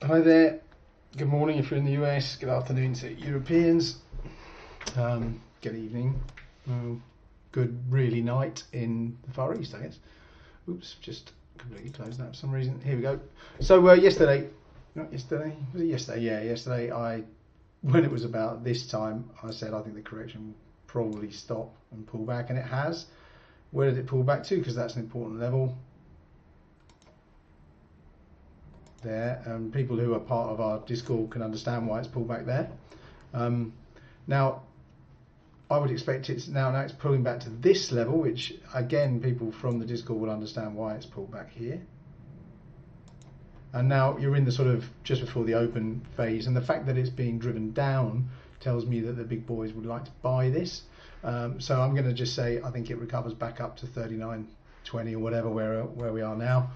Hi there, good morning if you're in the US, good afternoon to Europeans, good evening, good really night in the Far East, I guess. Oops, just completely closed that for some reason. Here we go. So yesterday, not yesterday, was it yesterday? Yeah, yesterday when it was about this time, I said I think the correction will probably stop and pull back, and it has. Where did it pull back to? Because that's an important level. There, and people who are part of our Discord can understand why it's pulled back there. Now, I would expect it's now it's pulling back to this level, which again, people from the Discord will understand why it's pulled back here. And now you're in the sort of just before the open phase, and the fact that it's being driven down tells me that the big boys would like to buy this. So I'm going to just say I think it recovers back up to 39.20 or whatever where we are now.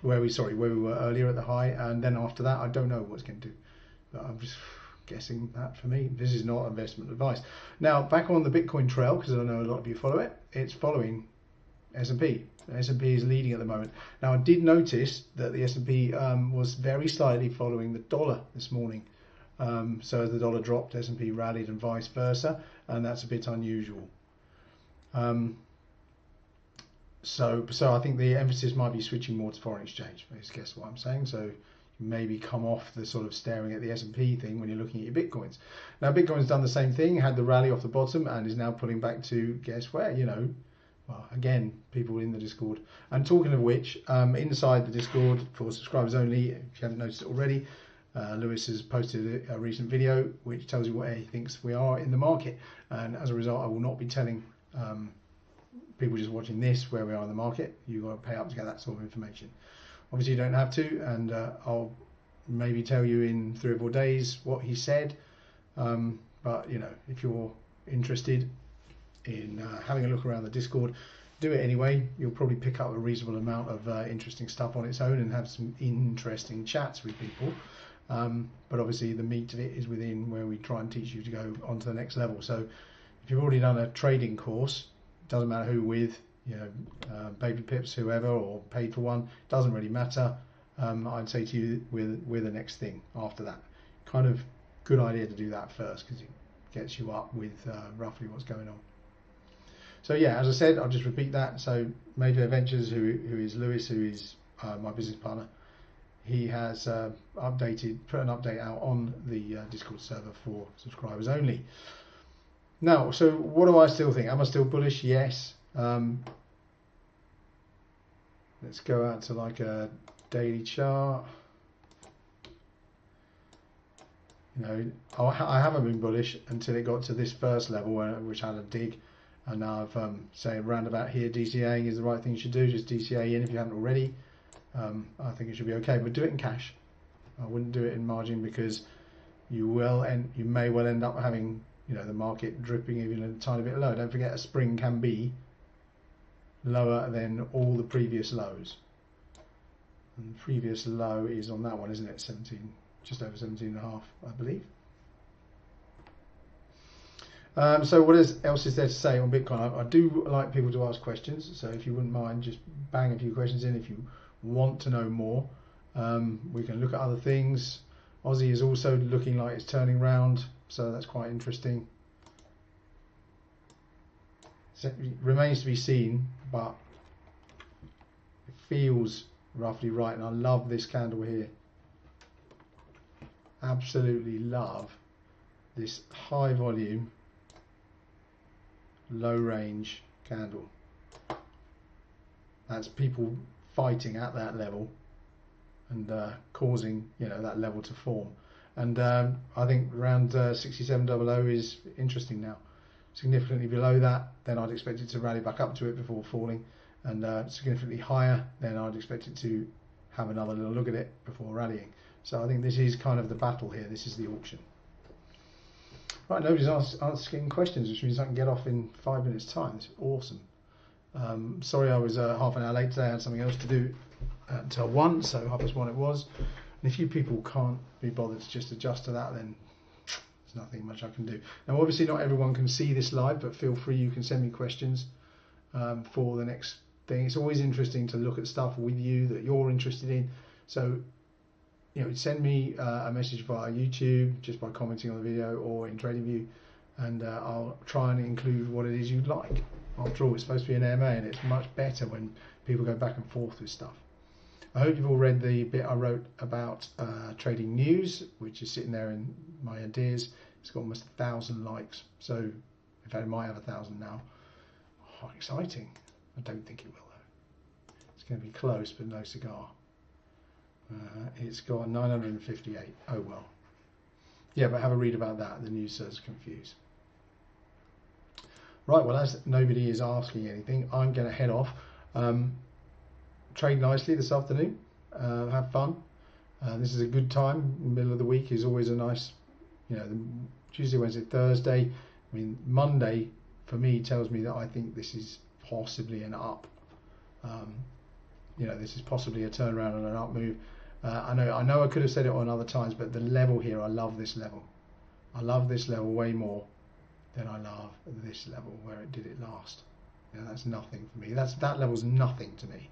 Where we were earlier at the high, and then after that I don't know what it's going to do, but I'm just guessing that for me this is not investment advice. Now back on the Bitcoin trail, because I know a lot of you follow it, it's following S&P. S&P is leading at the moment. Now I did notice that the S&P was very slightly following the dollar this morning, so as the dollar dropped, S&P rallied and vice versa, and that's a bit unusual. So I think the emphasis might be switching more to foreign exchange. Let's guess what I'm saying. So maybe come off the sort of staring at the S&P thing when you're looking at your Bitcoins. Now Bitcoin's done the same thing, had the rally off the bottom and is now pulling back to guess where, well, again, people in the Discord. And talking of which, inside the Discord for subscribers only, if you haven't noticed it already, Lewis has posted a recent video which tells you where he thinks we are in the market. And as a result, I will not be telling people just watching this where we are in the market. You've got to pay up to get that sort of information. Obviously you don't have to, and I'll maybe tell you in 3 or 4 days what he said, but if you're interested in having a look around the Discord, do it anyway. You'll probably pick up a reasonable amount of interesting stuff on its own and have some interesting chats with people, but obviously the meat of it is within where we try and teach you to go on to the next level. So if you've already done a trading course, doesn't matter who with, Baby Pips, whoever, or paid for one, doesn't really matter. I'd say to you, we're the next thing after that. Kind of good idea to do that first, because it gets you up with roughly what's going on. So yeah, as I said, I'll just repeat that. So Mayfair Ventures, who is Lewis, who is my business partner, he has put an update out on the Discord server for subscribers only. Now, so what do I still think? Am I still bullish? Yes. Let's go out to like a daily chart. I haven't been bullish until it got to this first level, which had a dig, and now I've say around about here, DCAing is the right thing you should do. Just DCA in if you haven't already. I think it should be okay, but do it in cash. I wouldn't do it in margin, because you may well end up having the market dripping even a tiny bit low. Don't forget, a spring can be lower than all the previous lows. And the previous low is on that one, isn't it? 17, just over 17.5, I believe. So what else is there to say on Bitcoin? I do like people to ask questions, so if you wouldn't mind, just bang a few questions in if you want to know more. We can look at other things. Aussie is also looking like it's turning round, so that's quite interesting. So it remains to be seen, but it feels roughly right, and I love this candle here. Absolutely love this high volume, low range candle. That's people fighting at that level and causing that level to form. And I think around 6700 is interesting now. Significantly below that, then I'd expect it to rally back up to it before falling, and significantly higher, then I'd expect it to have another little look at it before rallying. So I think this is kind of the battle here. This is the auction. Right, nobody's asking questions, which means I can get off in 5 minutes time. It's awesome. Sorry I was half an hour late today. I had something else to do until 1, so 1:30 it was. And if you people can't be bothered to just adjust to that, then there's nothing much I can do. Now obviously not everyone can see this live, but feel free, you can send me questions for the next thing. It's always interesting to look at stuff with you that you're interested in. So send me a message via YouTube just by commenting on the video or in TradingView, and I'll try and include what it is you'd like. After all, it's supposed to be an AMA, and it's much better when people go back and forth with stuff. I hope you've all read the bit I wrote about trading news, which is sitting there in my ideas. It's got almost 1,000 likes, so in fact it might have 1,000 now. Oh, exciting. I don't think it will though. It's going to be close, but no cigar. It's got 958. Oh well. Yeah, but have a read about that. The news says confused. Right, well, as nobody is asking anything, I'm going to head off. Trade nicely this afternoon. Have fun. This is a good time. Middle of the week is always a nice, Tuesday, Wednesday, Thursday. I mean, Monday for me tells me that I think this is possibly an up. This is possibly a turnaround and an up move. I know I could have said it on other times, but the level here, I love this level. I love this level way more than I love this level where it did it last. That's nothing for me. That level's nothing to me.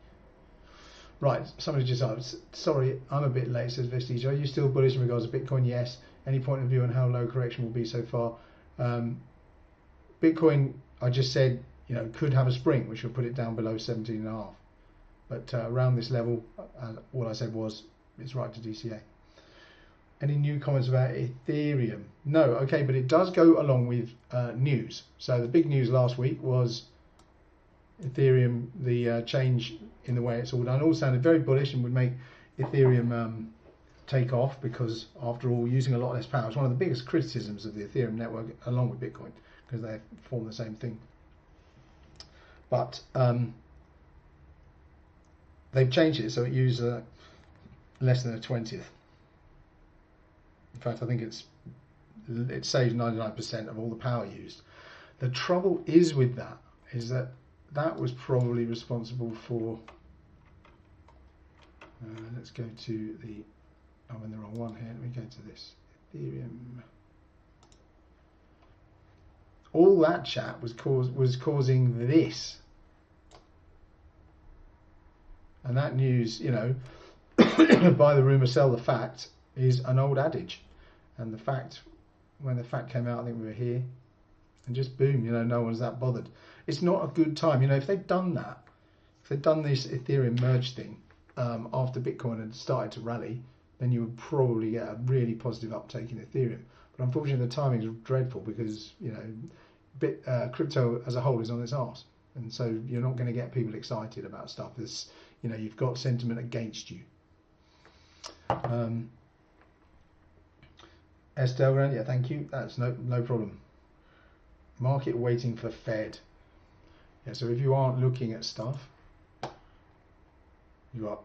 Right, somebody just asked, sorry, I'm a bit late, says Vestige. Are you still bullish in regards to Bitcoin? Yes. Any point of view on how low correction will be so far? Bitcoin, I just said, could have a spring, which will put it down below 17.5. But around this level, all I said was, it's right to DCA. Any new comments about Ethereum? No, okay, but it does go along with news. So the big news last week was Ethereum, the change in the way it's all done. All sounded very bullish and would make Ethereum take off because, after all, using a lot less power is one of the biggest criticisms of the Ethereum network, along with Bitcoin, because they form the same thing. But they've changed it so it uses less than a 20th. In fact, I think it saves 99% of all the power used. The trouble is with that is that was probably responsible for. Let's go to the. I'm in the wrong one here. Let me go to this Ethereum. All that chat was causing this, and that news, buy the rumor, sell the fact, is an old adage. And the fact, when the fact came out, I think we were here, and just boom, no one's that bothered. It's not a good time. If they'd done that, if they'd done this Ethereum merge thing after Bitcoin had started to rally, then you would probably get a really positive uptake in Ethereum. But unfortunately, the timing is dreadful because crypto as a whole is on its arse, and so you're not going to get people excited about stuff. You've got sentiment against you. Estelle, yeah, thank you. That's no problem. Market waiting for Fed. Yeah, so if you aren't looking at stuff, you got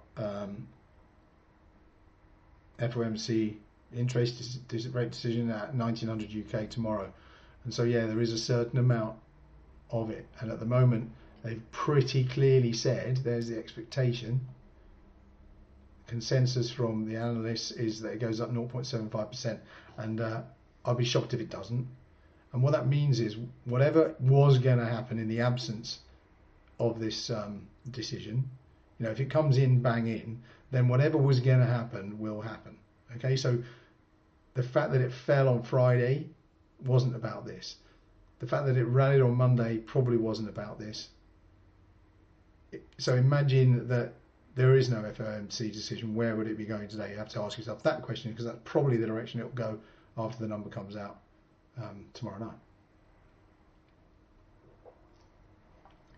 FOMC interest rate decision at 1900 UK tomorrow, and so yeah, there is a certain amount of it, and at the moment they've pretty clearly said there's the expectation. Consensus from the analysts is that it goes up 0.75%, and I'll be shocked if it doesn't. And what that means is whatever was going to happen in the absence of this decision, if it comes in bang in, then whatever was going to happen will happen. Okay, so the fact that it fell on Friday wasn't about this. The fact that it rallied on Monday probably wasn't about this. So imagine that there is no FOMC decision. Where would it be going today? You have to ask yourself that question, because that's probably the direction it will go after the number comes out tomorrow night.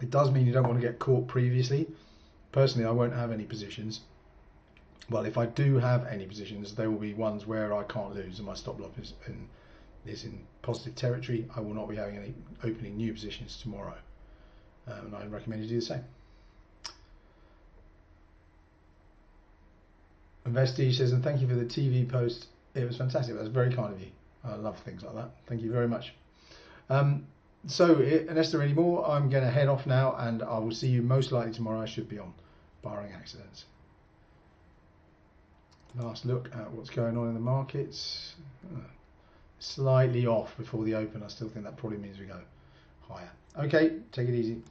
It does mean you don't want to get caught previously. Personally, I won't have any positions. Well, if I do have any positions, they will be ones where I can't lose and my stop loss is in positive territory. I will not be having any opening new positions tomorrow, and I recommend you do the same. Vestige says, and thank you for the TV post. It was fantastic. That was very kind of you. I love things like that. Thank you very much. So, unless there are any more, I'm going to head off now, and I will see you most likely tomorrow. I should be on, barring accidents. Last look at what's going on in the markets. Slightly off before the open. I still think that probably means we go higher. Okay, take it easy.